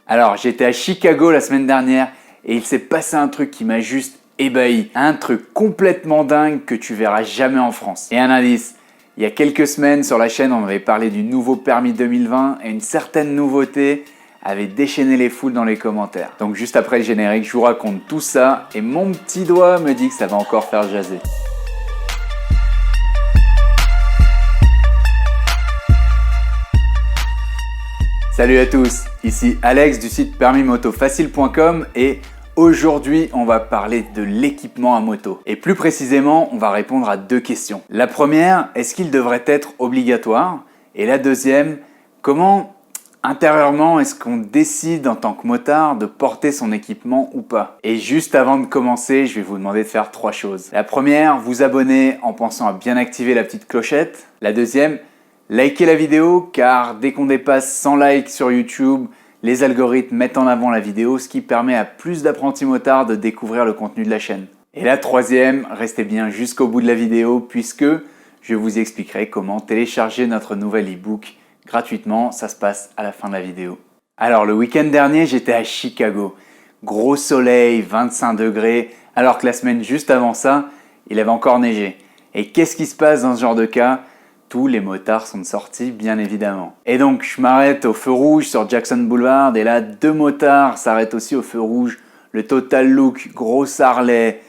Alors, j'étais à Chicago la semaine dernière et il s'est passé un truc qui m'a juste ébahi. Un truc complètement dingue que tu verras jamais en France. Et un indice, il y a quelques semaines sur la chaîne, on avait parlé du nouveau permis 2020 et une certaine nouveauté avait déchaîné les foules dans les commentaires. Donc juste après le générique, je vous raconte tout ça et mon petit doigt me dit que ça va encore faire jaser. Salut à tous, ici Alex du site permismotofacile.com et aujourd'hui on va parler de l'équipement à moto. Et plus précisément, on va répondre à deux questions. La première, est-ce qu'il devrait être obligatoire? Et la deuxième, comment intérieurement est-ce qu'on décide en tant que motard de porter son équipement ou pas? Et juste avant de commencer, je vais vous demander de faire trois choses. La première, vous abonner en pensant à bien activer la petite clochette. La deuxième, likez la vidéo car dès qu'on dépasse 100 likes sur YouTube, les algorithmes mettent en avant la vidéo, ce qui permet à plus d'apprentis motards de découvrir le contenu de la chaîne. Et la troisième, restez bien jusqu'au bout de la vidéo puisque je vous expliquerai comment télécharger notre nouvel e-book gratuitement. Ça se passe à la fin de la vidéo. Alors le week-end dernier, j'étais à Chicago. Gros soleil, 25 degrés, alors que la semaine juste avant ça, il avait encore neigé. Et qu'est-ce qui se passe dans ce genre de cas ? Tous les motards sont sortis, bien évidemment. Et donc, je m'arrête au feu rouge sur Jackson Boulevard, et là, deux motards s'arrêtent aussi au feu rouge. Le total look, gros Harley,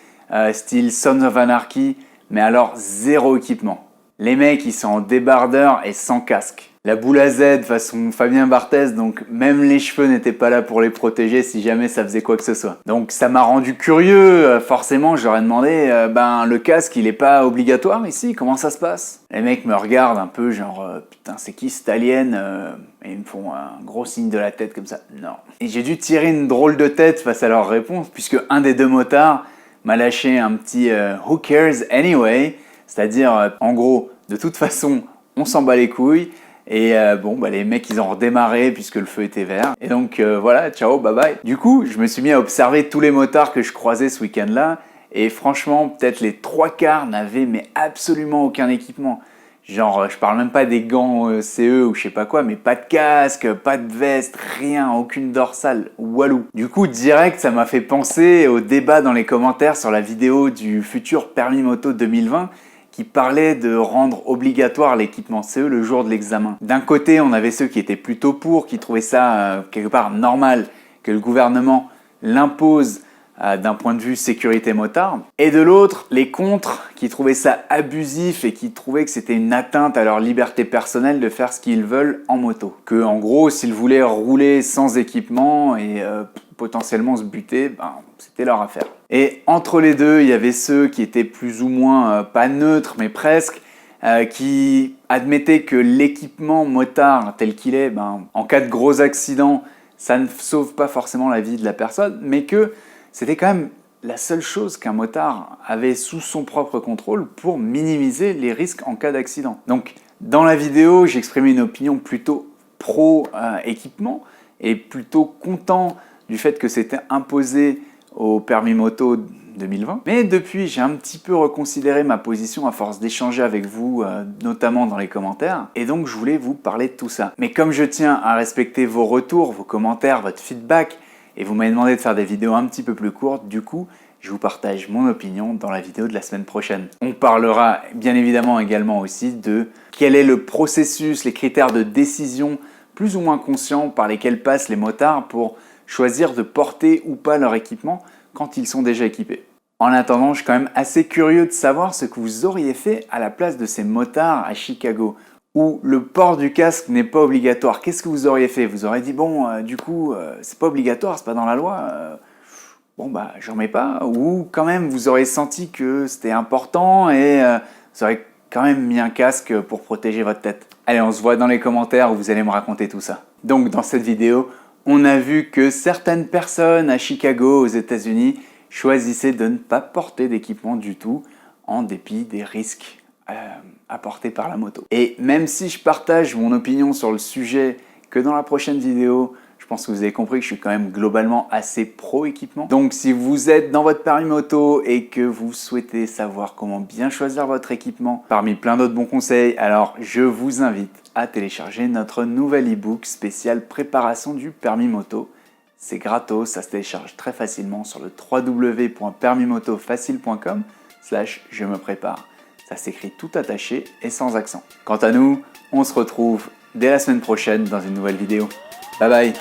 style Sons of Anarchy, mais alors zéro équipement. Les mecs, ils sont en débardeur et sans casque. La boule à Z façon Fabien Barthez, donc même les cheveux n'étaient pas là pour les protéger si jamais ça faisait quoi que ce soit. Donc ça m'a rendu curieux, forcément je leur ai demandé, le casque il est pas obligatoire ici, comment ça se passe? Les mecs me regardent un peu genre, putain c'est qui cette alien? Et ils me font un gros signe de la tête comme ça, non. Et j'ai dû tirer une drôle de tête face à leur réponse, puisque un des deux motards m'a lâché un petit who cares anyway, c'est-à-dire en gros, de toute façon on s'en bat les couilles. Et les mecs ils ont redémarré puisque le feu était vert. Et donc voilà, ciao, bye bye. Du coup, je me suis mis à observer tous les motards que je croisais ce week-end-là. Et franchement, peut-être les trois quarts n'avaient mais absolument aucun équipement. Genre, je parle même pas des gants CE ou je sais pas quoi, mais pas de casque, pas de veste, rien, aucune dorsale, walou. Du coup, direct, ça m'a fait penser au débat dans les commentaires sur la vidéo du futur permis moto 2020 qui parlait de rendre obligatoire l'équipement CE le jour de l'examen. D'un côté, on avait ceux qui étaient plutôt pour, qui trouvaient ça quelque part normal que le gouvernement l'impose d'un point de vue sécurité motard. Et de l'autre, les contre, qui trouvaient ça abusif et qui trouvaient que c'était une atteinte à leur liberté personnelle de faire ce qu'ils veulent en moto. Que en gros, s'ils voulaient rouler sans équipement et potentiellement se buter, c'était leur affaire. Et entre les deux, il y avait ceux qui étaient plus ou moins, pas neutres, mais presque, qui admettaient que l'équipement motard tel qu'il est, en cas de gros accident, ça ne sauve pas forcément la vie de la personne, mais que c'était quand même la seule chose qu'un motard avait sous son propre contrôle pour minimiser les risques en cas d'accident. Donc, dans la vidéo, j'exprimais une opinion plutôt pro-équipement et plutôt content du fait que c'était imposé au permis moto 2020. Mais depuis, j'ai un petit peu reconsidéré ma position à force d'échanger avec vous, notamment dans les commentaires. Et donc, je voulais vous parler de tout ça. Mais comme je tiens à respecter vos retours, vos commentaires, votre feedback, et vous m'avez demandé de faire des vidéos un petit peu plus courtes, du coup, je vous partage mon opinion dans la vidéo de la semaine prochaine. On parlera bien évidemment également aussi de quel est le processus, les critères de décision plus ou moins conscients par lesquels passent les motards pour choisir de porter ou pas leur équipement quand ils sont déjà équipés. En attendant, je suis quand même assez curieux de savoir ce que vous auriez fait à la place de ces motards à Chicago, où le port du casque n'est pas obligatoire. Qu'est-ce que vous auriez fait? Vous auriez dit, c'est pas obligatoire, c'est pas dans la loi, j'en mets pas. Ou quand même, vous auriez senti que c'était important et vous auriez quand même mis un casque pour protéger votre tête. Allez, on se voit dans les commentaires où vous allez me raconter tout ça. Donc, dans cette vidéo, on a vu que certaines personnes à Chicago, aux États-Unis, choisissaient de ne pas porter d'équipement du tout en dépit des risques apportés par la moto. Et même si je partage mon opinion sur le sujet que dans la prochaine vidéo, je pense que vous avez compris que je suis quand même globalement assez pro-équipement. Donc si vous êtes dans votre permis moto et que vous souhaitez savoir comment bien choisir votre équipement, parmi plein d'autres bons conseils, alors je vous invite à télécharger notre nouvel e-book spécial préparation du permis moto C'est gratos, ça se télécharge très facilement sur le www.permismotofacile.com/je me prépare. Ça s'écrit tout attaché et sans accent. Quant à nous, on se retrouve dès la semaine prochaine dans une nouvelle vidéo. Bye bye!